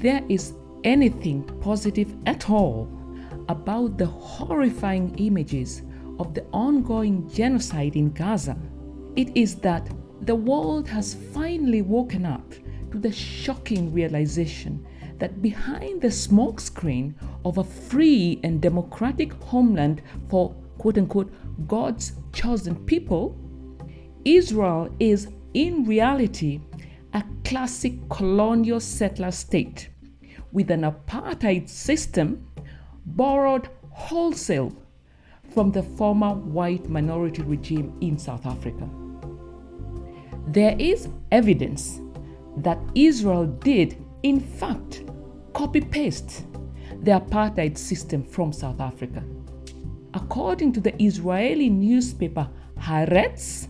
there is anything positive at all about the horrifying images of the ongoing genocide in Gaza, it is that the world has finally woken up to the shocking realization that behind the smokescreen of a free and democratic homeland for quote-unquote God's chosen people, Israel is in reality a classic colonial settler state with an apartheid system borrowed wholesale from the former white minority regime in South Africa. There is evidence that Israel did, in fact, copy-paste the apartheid system from South Africa. According to the Israeli newspaper Haaretz,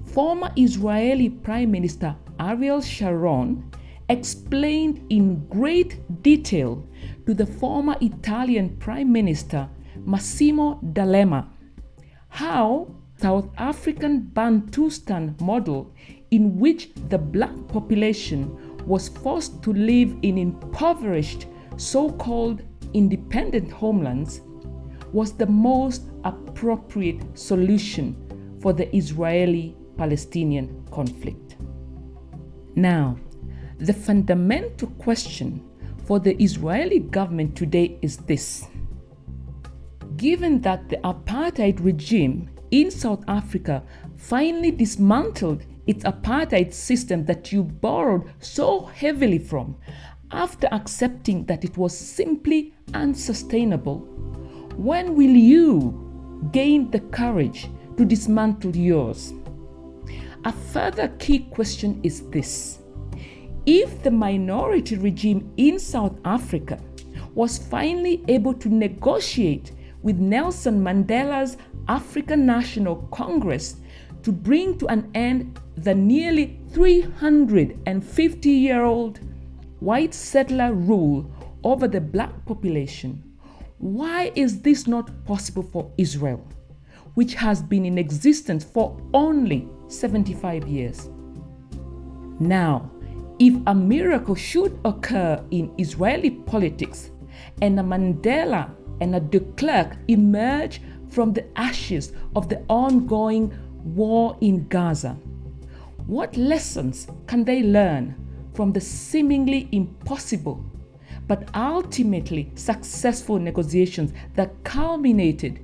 former Israeli Prime Minister Ariel Sharon explained in great detail to the former Italian Prime Minister Massimo D'Alema how South African Bantustan model, in which the black population was forced to live in impoverished so-called independent homelands, was the most appropriate solution for the Israeli-Palestinian conflict. Now, the fundamental question for the Israeli government today is this. Given that the apartheid regime in South Africa finally dismantled its apartheid system that you borrowed so heavily from after accepting that it was simply unsustainable, when will you gain the courage to dismantle yours? A further key question is this. If the minority regime in South Africa was finally able to negotiate with Nelson Mandela's African National Congress to bring to an end the nearly 350-year-old white settler rule over the black population, why is this not possible for Israel, which has been in existence for only 75 years? Now, if a miracle should occur in Israeli politics and a Mandela and a de Klerk emerge from the ashes of the ongoing war in Gaza, what lessons can they learn from the seemingly impossible but ultimately successful negotiations that culminated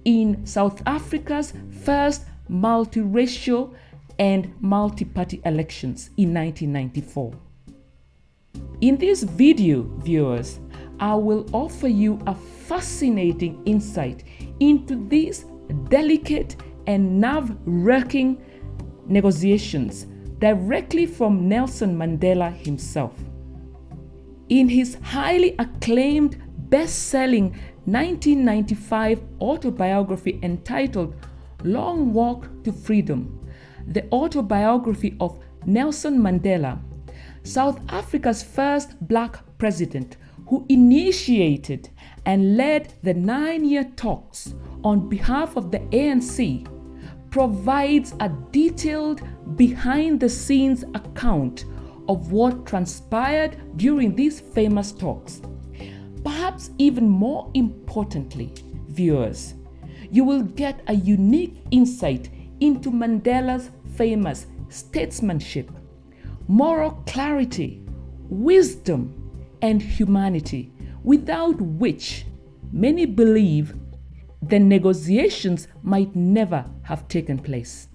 in South Africa's first multiracial and multi-party elections in 1994? In this video, viewers, I will offer you a fascinating insight into these delicate and nerve-wracking negotiations directly from Nelson Mandela himself. In his highly acclaimed, best-selling 1995 autobiography entitled Long Walk to Freedom, the autobiography of Nelson Mandela, South Africa's first black president who initiated and led the 9-year talks on behalf of the ANC, provides a detailed behind-the-scenes account of what transpired during these famous talks. Perhaps even more importantly, viewers, you will get a unique insight into Mandela's famous statesmanship, moral clarity, wisdom, and humanity, without which many believe the negotiations might never have taken place.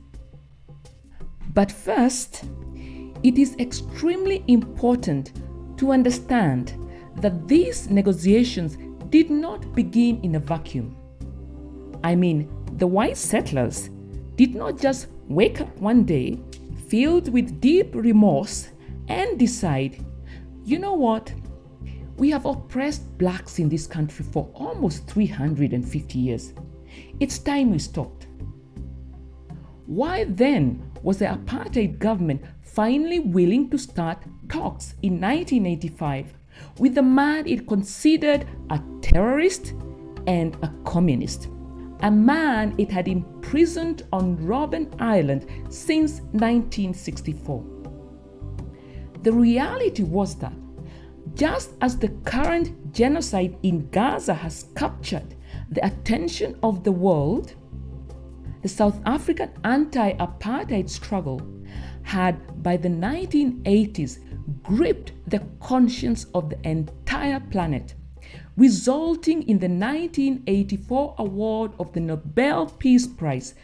But first, it is extremely important to understand that these negotiations did not begin in a vacuum. I mean, the white settlers did not just wake up one day filled with deep remorse and decide, you know what? We have oppressed blacks in this country for almost 350 years. It's time we stopped. Why then was the apartheid government finally willing to start talks in 1985 with the man it considered a terrorist and a communist, a man it had imprisoned on Robben Island since 1964? The reality was that Just as the current genocide in Gaza has captured the attention of the world, the South African anti-apartheid struggle had, by the 1980s, gripped the conscience of the entire planet, resulting in the 1984 award of the Nobel Peace Prize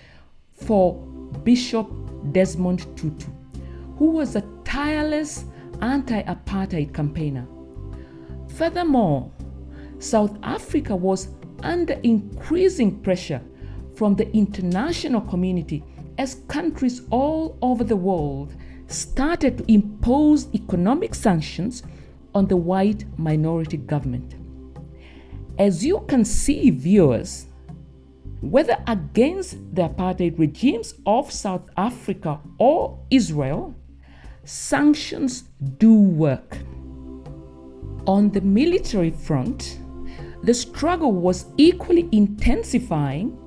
for Bishop Desmond Tutu, who was a tireless anti-apartheid campaigner. Furthermore, South Africa was under increasing pressure from the international community as countries all over the world started to impose economic sanctions on the white minority government. As you can see, viewers, whether against the apartheid regimes of South Africa or Israel, sanctions do work. On the military front, the struggle was equally intensifying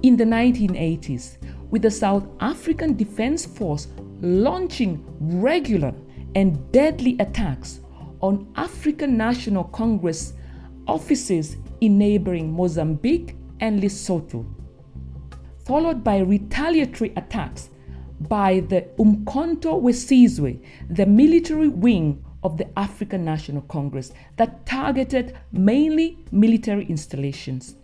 in the 1980s, with the South African Defence Force launching regular and deadly attacks on African National Congress offices in neighboring Mozambique and Lesotho, followed by retaliatory attacks by the Umkhonto weSizwe, the military wing of the African National Congress that targeted mainly military installations.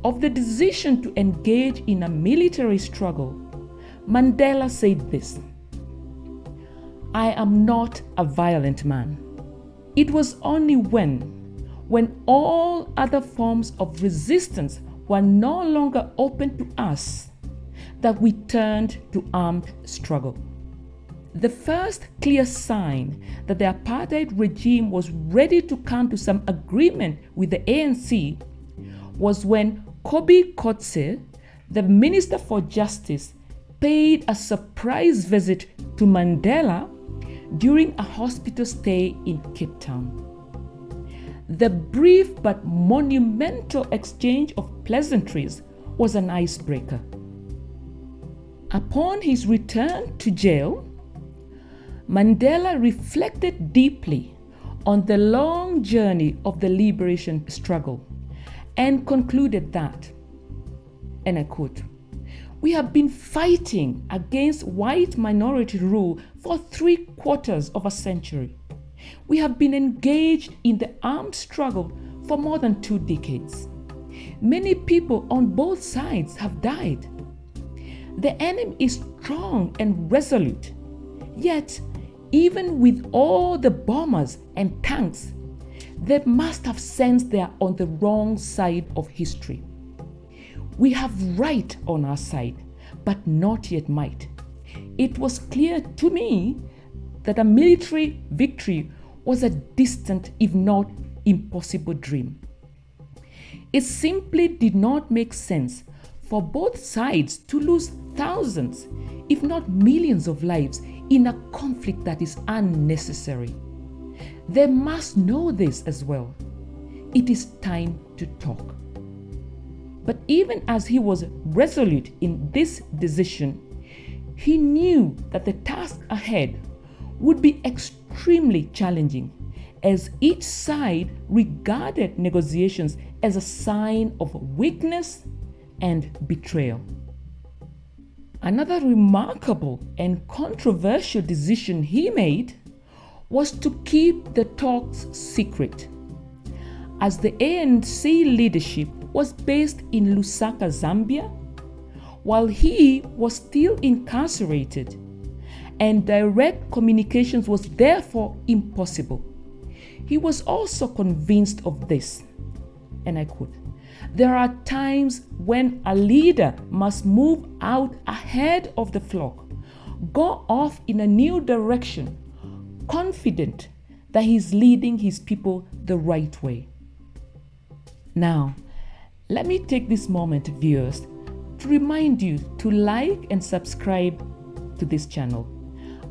Of the decision to engage in a military struggle, Mandela said this: "I am not a violent man. It was only when all other forms of resistance were no longer open to us that we turned to armed struggle." The first clear sign that the apartheid regime was ready to come to some agreement with the ANC was when Kobie Coetsee, the Minister for Justice, paid a surprise visit to Mandela during a hospital stay in Cape Town. The brief but monumental exchange of pleasantries was an icebreaker. Upon his return to jail, Mandela reflected deeply on the long journey of the liberation struggle and concluded that, and I quote, "We have been fighting against white minority rule for 3/4 of a century. We have been engaged in the armed struggle for more than 2 decades. Many people on both sides have died. The enemy is strong and resolute, yet even with all the bombers and tanks, they must have sensed they are on the wrong side of history. We have right on our side, but not yet might. It was clear to me that a military victory was a distant, if not impossible dream. It simply did not make sense for both sides to lose thousands, if not millions of lives in a conflict that is unnecessary. They must know this as well. It is time to talk." But even as he was resolute in this decision, he knew that the task ahead would be extremely challenging, as each side regarded negotiations as a sign of weakness and betrayal. Another remarkable and controversial decision he made was to keep the talks secret. As the ANC leadership was based in Lusaka, Zambia, while he was still incarcerated, and direct communications was therefore impossible. He was also convinced of this, and I quote, "There are times when a leader must move out ahead of the flock, go off in a new direction, confident that he's leading his people the right way." Now, let me take this moment, viewers, to remind you to like and subscribe to this channel.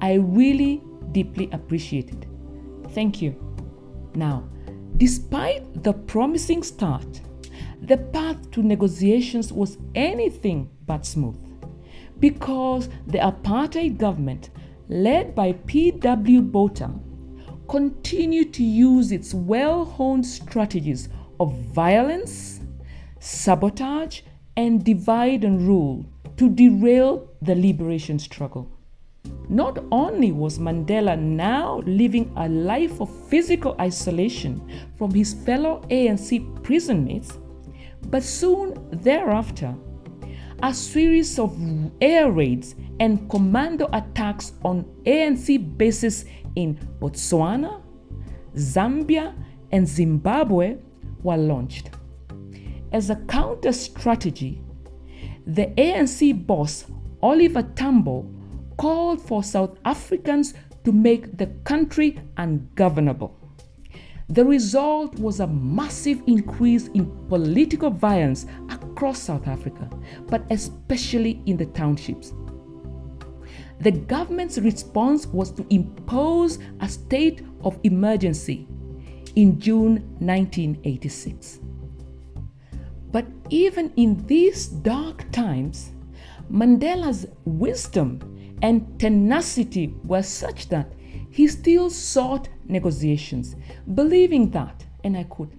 I really deeply appreciate it. Thank you. Now, despite the promising start, the path to negotiations was anything but smooth, because the apartheid government, led by P.W. Botha, continued to use its well-honed strategies of violence, sabotage, and divide and rule to derail the liberation struggle. Not only was Mandela now living a life of physical isolation from his fellow ANC prison mates, but soon thereafter, a series of air raids and commando attacks on ANC bases in Botswana, Zambia, and Zimbabwe were launched. As a counter strategy, the ANC boss, Oliver Tambo, called for South Africans to make the country ungovernable. The result was a massive increase in political violence across South Africa, but especially in the townships. The government's response was to impose a state of emergency in June 1986. But even in these dark times, Mandela's wisdom and tenacity were such that he still sought negotiations, believing that, and I quote,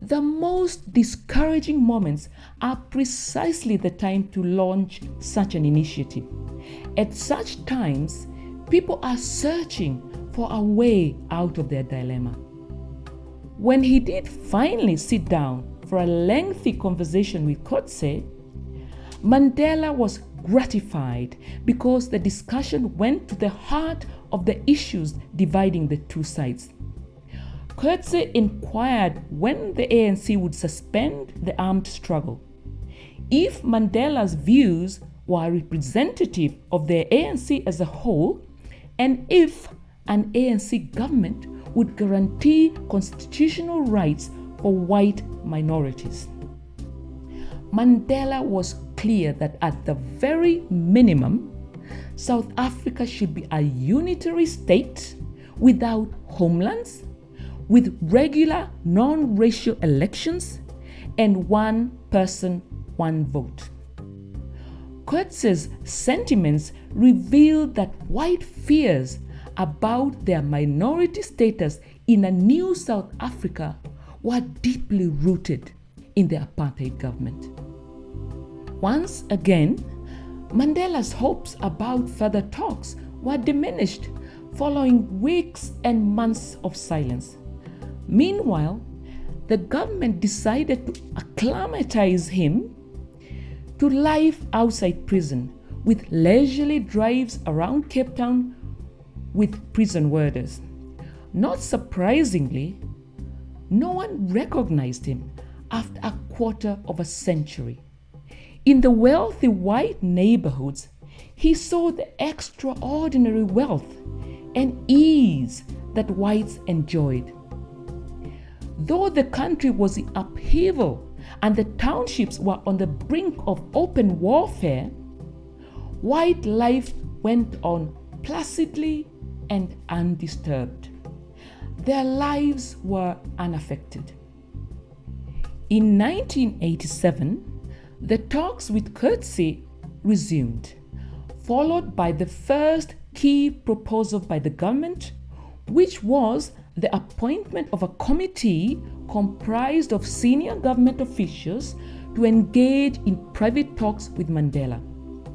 "the most discouraging moments are precisely the time to launch such an initiative. At such times, people are searching for a way out of their dilemma." When he did finally sit down for a lengthy conversation with Coetzee, Mandela was gratified because the discussion went to the heart of the issues dividing the two sides. Coetzee inquired when the ANC would suspend the armed struggle, if Mandela's views were representative of the ANC as a whole, and if an ANC government would guarantee constitutional rights for white minorities. Mandela was clear that at the very minimum, South Africa should be a unitary state without homelands, with regular non-racial elections, and one person, one vote. Coetzee's sentiments revealed that white fears about their minority status in a new South Africa were deeply rooted in the apartheid government. Once again, Mandela's hopes about further talks were diminished following weeks and months of silence. Meanwhile, the government decided to acclimatize him to life outside prison with leisurely drives around Cape Town with prison warders. Not surprisingly, no one recognized him after a quarter of a century. In the wealthy white neighborhoods, he saw the extraordinary wealth and ease that whites enjoyed. Though the country was in upheaval and the townships were on the brink of open warfare, white life went on placidly and undisturbed. Their lives were unaffected. In 1987, the talks with Coetzee resumed, followed by the first key proposal by the government, which was the appointment of a committee comprised of senior government officials to engage in private talks with Mandela.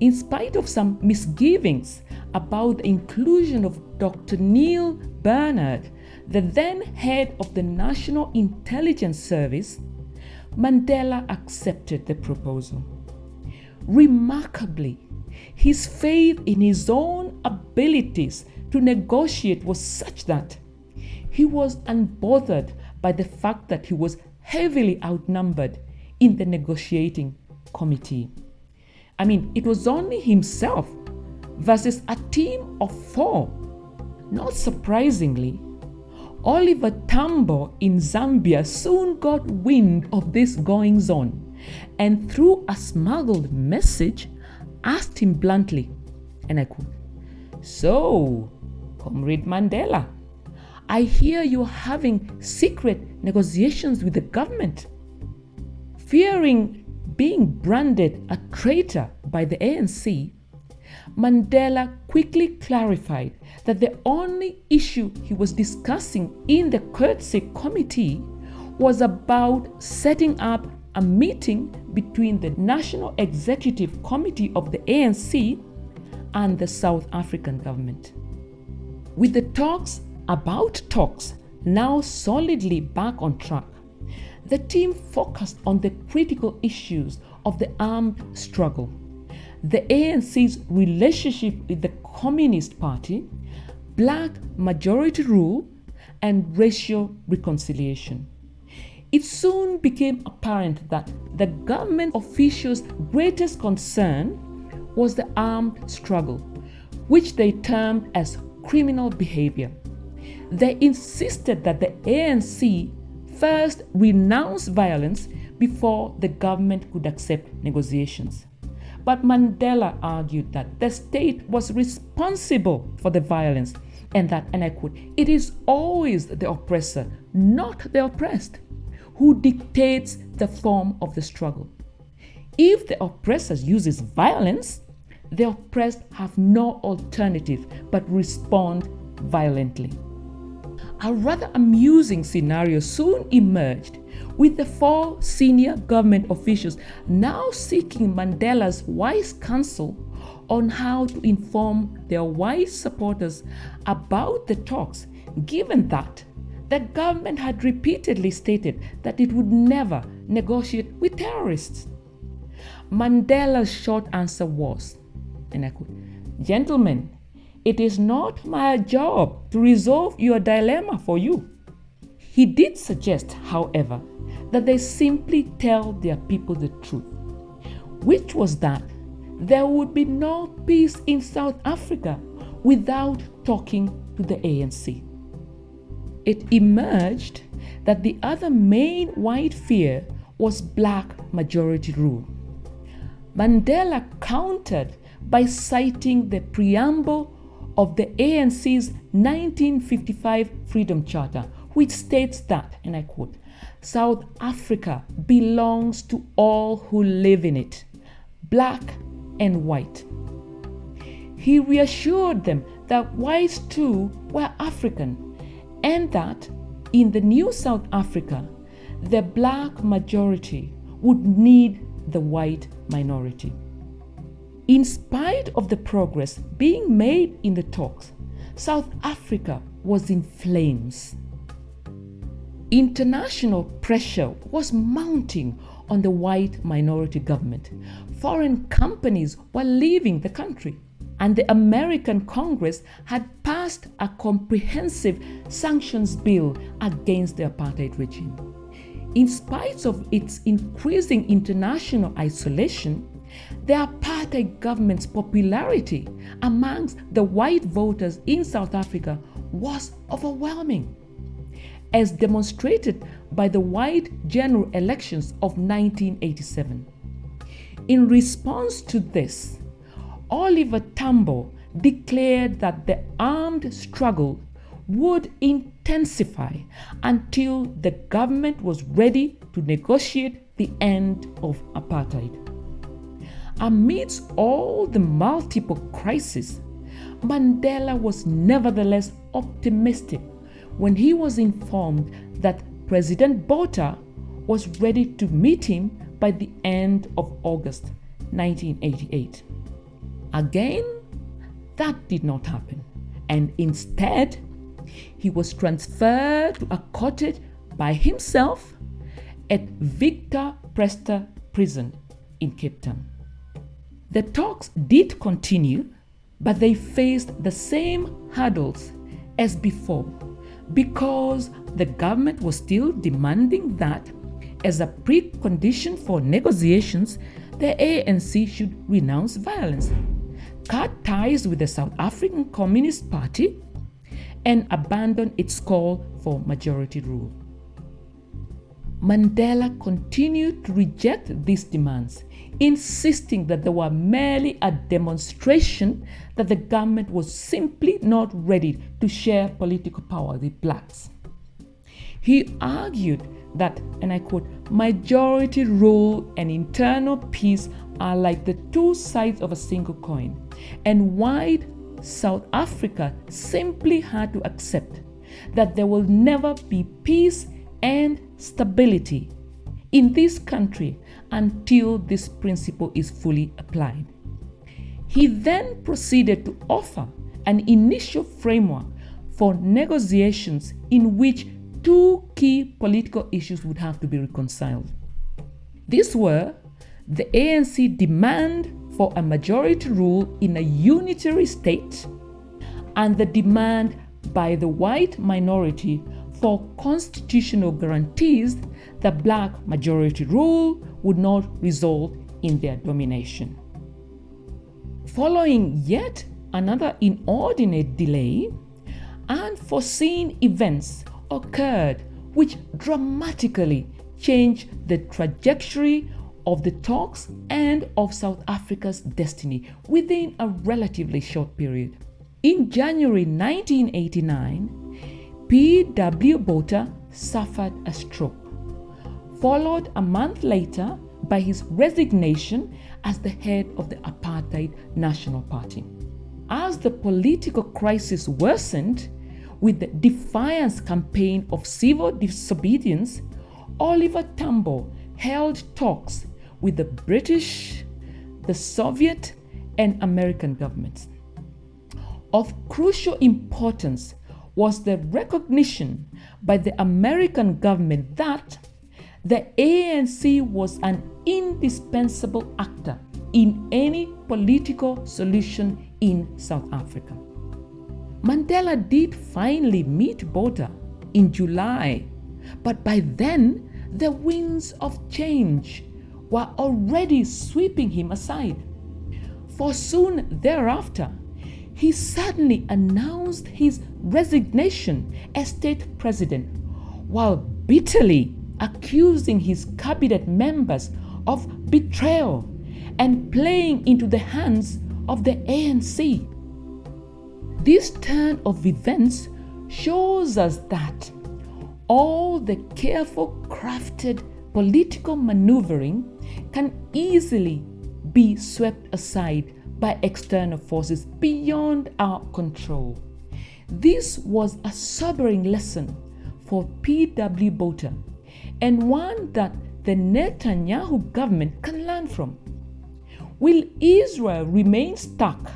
In spite of some misgivings about the inclusion of Dr. Neil Bernard, the then head of the National Intelligence Service, Mandela accepted the proposal. Remarkably, his faith in his own abilities to negotiate was such that he was unbothered by the fact that he was heavily outnumbered in the negotiating committee. It was only himself versus a team of 4. Not surprisingly, Oliver Tambo in Zambia soon got wind of this goings-on and through a smuggled message asked him bluntly, and I quote, "So, Comrade Mandela, I hear you're having secret negotiations with the government." Fearing being branded a traitor by the ANC, Mandela quickly clarified that the only issue he was discussing in the Coetzee Committee was about setting up a meeting between the National Executive Committee of the ANC and the South African government. With the talks now solidly back on track, the team focused on the critical issues of the armed struggle, the ANC's relationship with the Communist Party, black majority rule, and racial reconciliation. It soon became apparent that the government officials' greatest concern was the armed struggle, which they termed as criminal behavior. They insisted that the ANC first renounce violence before the government could accept negotiations. But Mandela argued that the state was responsible for the violence and that, and I quote, "it is always the oppressor, not the oppressed, who dictates the form of the struggle. If the oppressor uses violence, the oppressed have no alternative but respond violently." A rather amusing scenario soon emerged, with the 4 senior government officials now seeking Mandela's wise counsel on how to inform their white supporters about the talks, given that the government had repeatedly stated that it would never negotiate with terrorists. Mandela's short answer was, and I quote, "Gentlemen, it is not my job to resolve your dilemma for you." He did suggest, however, that they simply tell their people the truth, which was that there would be no peace in South Africa without talking to the ANC. It emerged that the other main white fear was black majority rule. Mandela countered by citing the preamble of the ANC's 1955 Freedom Charter, which states that, and I quote, "South Africa belongs to all who live in it, black and white." He reassured them that whites too were African, and that in the new South Africa, the black majority would need the white minority. In spite of the progress being made in the talks, South Africa was in flames. International pressure was mounting on the white minority government. Foreign companies were leaving the country, and the American Congress had passed a comprehensive sanctions bill against the apartheid regime. In spite of its increasing international isolation, the apartheid government's popularity amongst the white voters in South Africa was overwhelming, as demonstrated by the white general elections of 1987. In response to this, Oliver Tambo declared that the armed struggle would intensify until the government was ready to negotiate the end of apartheid. Amidst all the multiple crises, Mandela was nevertheless optimistic when he was informed that President Botha was ready to meet him by the end of August 1988. Again, that did not happen, and instead, he was transferred to a cottage by himself at Victor Prester Prison in Cape Town. The talks did continue, but they faced the same hurdles as before, because the government was still demanding that, as a precondition for negotiations, the ANC should renounce violence, cut ties with the South African Communist Party, and abandon its call for majority rule. Mandela continued to reject these demands, insisting that they were merely a demonstration that the government was simply not ready to share political power with blacks. He argued that, and I quote, "majority rule and internal peace are like the two sides of a single coin, and white South Africa simply had to accept that there will never be peace and stability in this country until this principle is fully applied. He then proceeded to offer an initial framework for negotiations in which two key political issues would have to be reconciled. These were the ANC demand for a majority rule in a unitary state and the demand by the white minority for constitutional guarantees that black majority rule would not result in their domination. Following yet another inordinate delay, unforeseen events occurred which dramatically changed the trajectory of the talks and of South Africa's destiny within a relatively short period. In January 1989, P.W. Botha suffered a stroke, followed a month later by his resignation as the head of the Apartheid National Party. As the political crisis worsened with the defiance campaign of civil disobedience, Oliver Tambo held talks with the British, the Soviet, and American governments. Of crucial importance was the recognition by the American government that the ANC was an indispensable actor in any political solution in South Africa. Mandela did finally meet Botha in July, but by then the winds of change were already sweeping him aside. For soon thereafter, he suddenly announced his resignation as state president, while bitterly accusing his cabinet members of betrayal and playing into the hands of the ANC. This turn of events shows us that all the careful crafted political maneuvering can easily be swept aside by external forces beyond our control. This was a sobering lesson for P.W. Botha, and one that the Netanyahu government can learn from. Will Israel remain stuck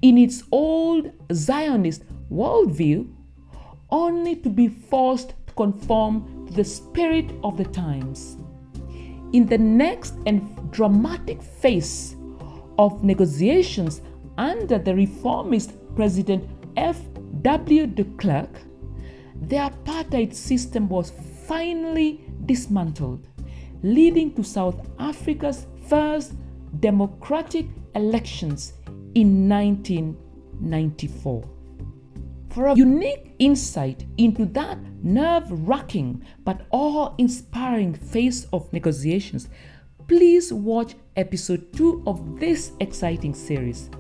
in its old Zionist worldview, only to be forced to conform to the spirit of the times? In the next and dramatic phase of negotiations under the reformist President F.W. de Klerk, the apartheid system was finally dismantled, leading to South Africa's first democratic elections in 1994. For a unique insight into that nerve-wracking but awe-inspiring phase of negotiations, please watch episode 2 of this exciting series.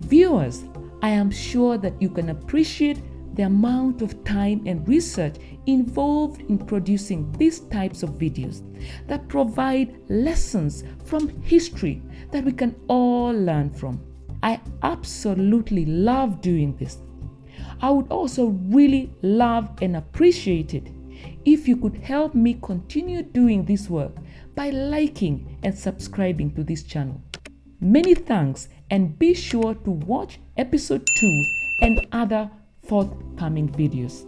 Viewers, I am sure that you can appreciate the amount of time and research involved in producing these types of videos that provide lessons from history that we can all learn from. I absolutely love doing this. I would also really love and appreciate it if you could help me continue doing this work by liking and subscribing to this channel. Many thanks, and be sure to watch episode 2 and other forthcoming videos.